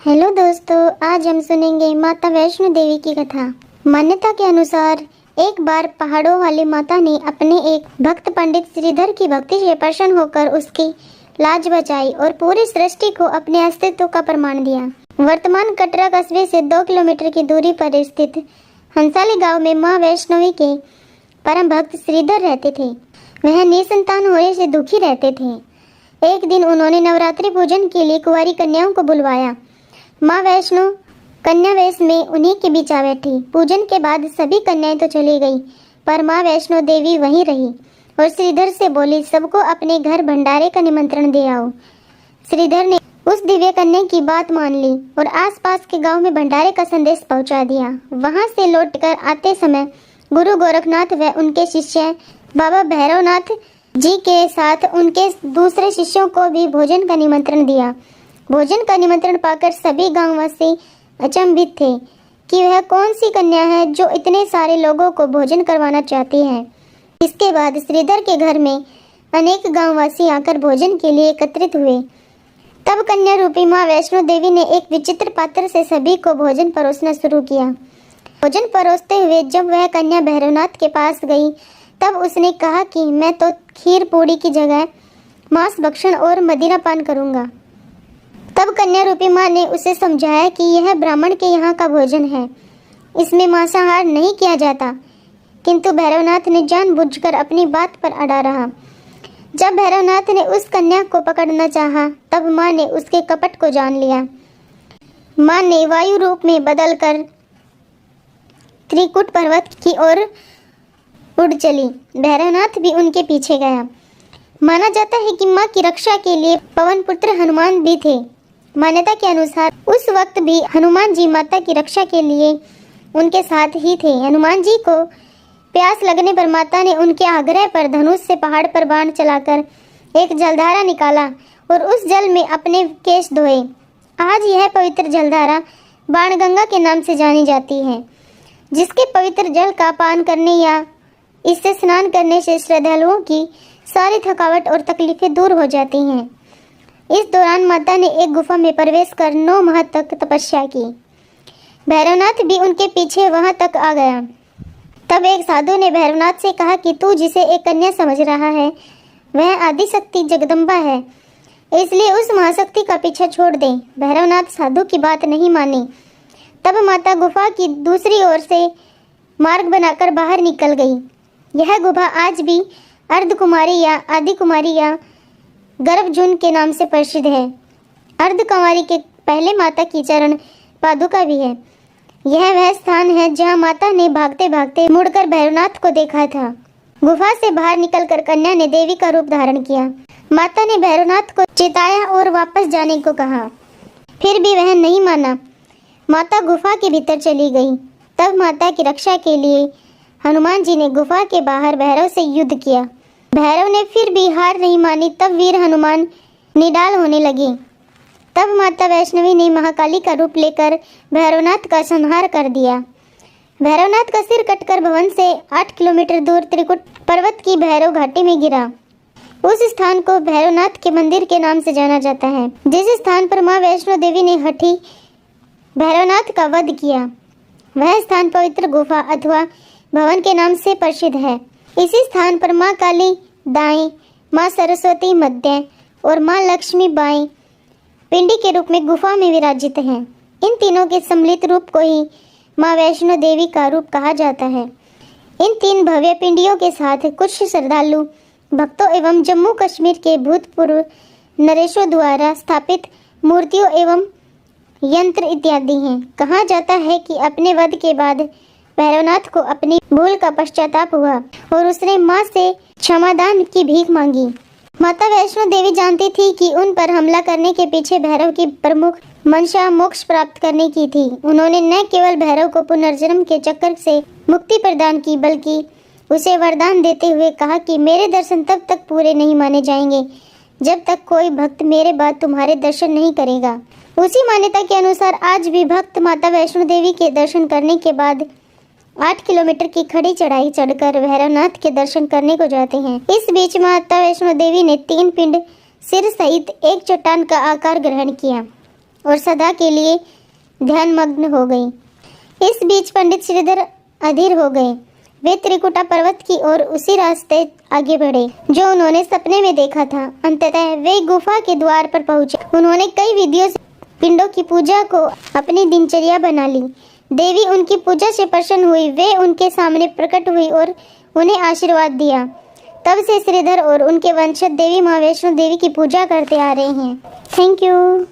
Hello दोस्तों, आज हम सुनेंगे माता वैष्णो देवी की कथा। मान्यता के अनुसार एक बार पहाड़ों वाली माता ने अपने एक भक्त पंडित श्रीधर की भक्ति से प्रसन्न होकर उसकी लाज बचाई और पूरी सृष्टि को अपने अस्तित्व का प्रमाण दिया। वर्तमान कटरा कस्बे से 2 किलोमीटर की दूरी पर स्थित हंसाली गांव में मां वैष्णवी के परम भक्त श्रीधर रहते थे। वह निसंतान होने से दुखी रहते थे। एक दिन उन्होंने नवरात्रि पूजन के लिए कुंवारी कन्याओं को बुलवाया। माँ वैष्णो कन्या वेश में उन्हीं के बीच आ बैठी। पूजन के बाद सभी कन्याएं तो चली गई, पर माँ वैष्णो देवी वहीं रही और श्रीधर से बोली, सबको अपने घर भंडारे का निमंत्रण दे आओ। श्रीधर ने उस दिव्य कन्या की बात मान ली और आसपास के गांव में भंडारे का संदेश पहुंचा दिया। वहां से लौटकर आते समय गुरु गोरखनाथ व उनके शिष्य बाबा भैरवनाथ जी के साथ उनके दूसरे शिष्यों को भी भोजन का निमंत्रण दिया। भोजन का निमंत्रण पाकर सभी गांववासी अचंभित थे कि वह कौन सी कन्या है जो इतने सारे लोगों को भोजन करवाना चाहती है। इसके बाद श्रीधर के घर में अनेक गांववासी आकर भोजन के लिए एकत्रित हुए। तब कन्या रूपी माँ वैष्णो देवी ने एक विचित्र पात्र से सभी को भोजन परोसना शुरू किया। भोजन परोसते हुए जब वह कन्या भैरवनाथ के पास गई, तब उसने कहा कि मैं तो खीर पूड़ी की जगह मांस भक्षण और मदिरा पान करूंगा। तब कन्या रूपी माँ ने उसे समझाया कि यह ब्राह्मण के यहाँ का भोजन है, इसमें मांसाहार नहीं किया जाता। किंतु भैरवनाथ ने जानबूझकर अपनी बात पर अड़ा रहा। जब भैरवनाथ ने उस कन्या को पकड़ना चाहा, तब माँ ने उसके कपट को जान लिया। माँ ने वायु रूप में बदलकर त्रिकुट पर्वत की ओर उड़ चली। भैरवनाथ भी उनके पीछे गया। माना जाता है कि माँ की रक्षा के लिए पवन पुत्र हनुमान भी थे। मान्यता के अनुसार उस वक्त भी हनुमान जी माता की रक्षा के लिए उनके साथ ही थे। हनुमान जी को प्यास लगने पर माता ने उनके आग्रह पर धनुष से पहाड़ पर बाण चलाकर एक जलधारा निकाला और उस जल में अपने केश धोए। आज यह पवित्र जलधारा बाणगंगा के नाम से जानी जाती है, जिसके पवित्र जल का पान करने या इससे स्नान करने से श्रद्धालुओं की सारी थकावट और तकलीफें दूर हो जाती हैं। इस दौरान माता ने एक गुफा में प्रवेश कर 9 माह तक तपस्या की। भैरवनाथ भी उनके पीछे वहां तक आ गया। तब एक साधु ने भैरवनाथ से कहा कि तू जिसे एक कन्या समझ रहा है, वह आदिशक्ति जगदम्बा है, इसलिए उस महाशक्ति का पीछा छोड़ दे। भैरवनाथ साधु की बात नहीं मानी। तब माता गुफा की दूसरी ओर से मार्ग बनाकर बाहर निकल गई। यह गुफा आज भी अर्धकुमारी या आदि कुमारी या गर्भजून के नाम से प्रसिद्ध है। अर्धकुमारी के पहले माता की चरण पादुका भी है। यह वह स्थान है जहां माता ने भागते भागते मुड़कर भैरवनाथ को देखा था। गुफा से बाहर निकलकर कन्या ने देवी का रूप धारण किया। माता ने भैरवनाथ को चिताया और वापस जाने को कहा, फिर भी वह नहीं माना। माता गुफा के भीतर चली गई। तब माता की रक्षा के लिए हनुमान जी ने गुफा के बाहर भैरव से युद्ध किया। भैरव ने फिर भी हार नहीं मानी। तब वीर हनुमान निडाल होने लगे। तब माता वैष्णवी ने महाकाली का रूप लेकर भैरवनाथ का संहार कर दिया। भैरवनाथ का सिर कटकर भवन से 8 किलोमीटर दूर त्रिकुट पर्वत की भैरव घाटी में गिरा। उस स्थान को भैरवनाथ के मंदिर के नाम से जाना जाता है, जिस स्थान पर माँ वैष्णो देवी ने हठी भैरवनाथ का वध किया। वह स्थान पवित्र गुफा अथवा भवन के नाम से प्रसिद्ध है। इसी स्थान पर माँ काली दाएं, माँ सरस्वती मध्य और माँ लक्ष्मी बाएं पिंडी के रूप में गुफा में विराजित हैं। इन तीनों के सम्मिलित रूप को ही माँ वैष्णो देवी का रूप कहा जाता है। इन 3 भव्य पिंडियों के साथ कुछ श्रद्धालु भक्तों एवं जम्मू कश्मीर के भूतपूर्व नरेशों द्वारा स्थापित मूर्तियों एवं यंत्र इत्यादि हैं। कहा जाता है कि अपने वध के बाद भैरवनाथ को अपनी भूल का पश्चाताप हुआ और उसने माँ से क्षमादान की भीख मांगी। माता वैष्णो देवी जानती थी कि उन पर हमला करने के पीछे भैरव की प्रमुख मंशा मोक्ष प्राप्त करने की थी। उन्होंने न केवल भैरव को पुनर्जन्म के चक्कर से मुक्ति प्रदान की, बल्कि उसे वरदान देते हुए कहा कि मेरे दर्शन तब तक पूरे नहीं माने जाएंगे जब तक कोई भक्त मेरे बाद तुम्हारे दर्शन नहीं करेगा। उसी मान्यता के अनुसार आज भी भक्त माता वैष्णो देवी के दर्शन करने के बाद 8 किलोमीटर की खड़ी चढ़ाई चढ़कर भैरवनाथ के दर्शन करने को जाते हैं। इस बीच माता वैष्णो देवी ने 3 पिंड सिर सहित एक चट्टान का आकार ग्रहण किया। और सदा के लिए ध्यानमग्न हो गई। इस बीच पंडित श्रीधर अधीर हो गए। वे त्रिकुटा पर्वत की ओर उसी रास्ते आगे बढ़े जो उन्होंने सपने में देखा था। अंततः वे गुफा के द्वार पर पहुंचे। उन्होंने कई विधियों से पिंडों की पूजा को अपनी दिनचर्या बना ली। देवी उनकी पूजा से प्रसन्न हुई। वे उनके सामने प्रकट हुई और उन्हें आशीर्वाद दिया। तब से श्रीधर और उनके वंशज देवी मां वैष्णो देवी की पूजा करते आ रहे हैं। Thank you.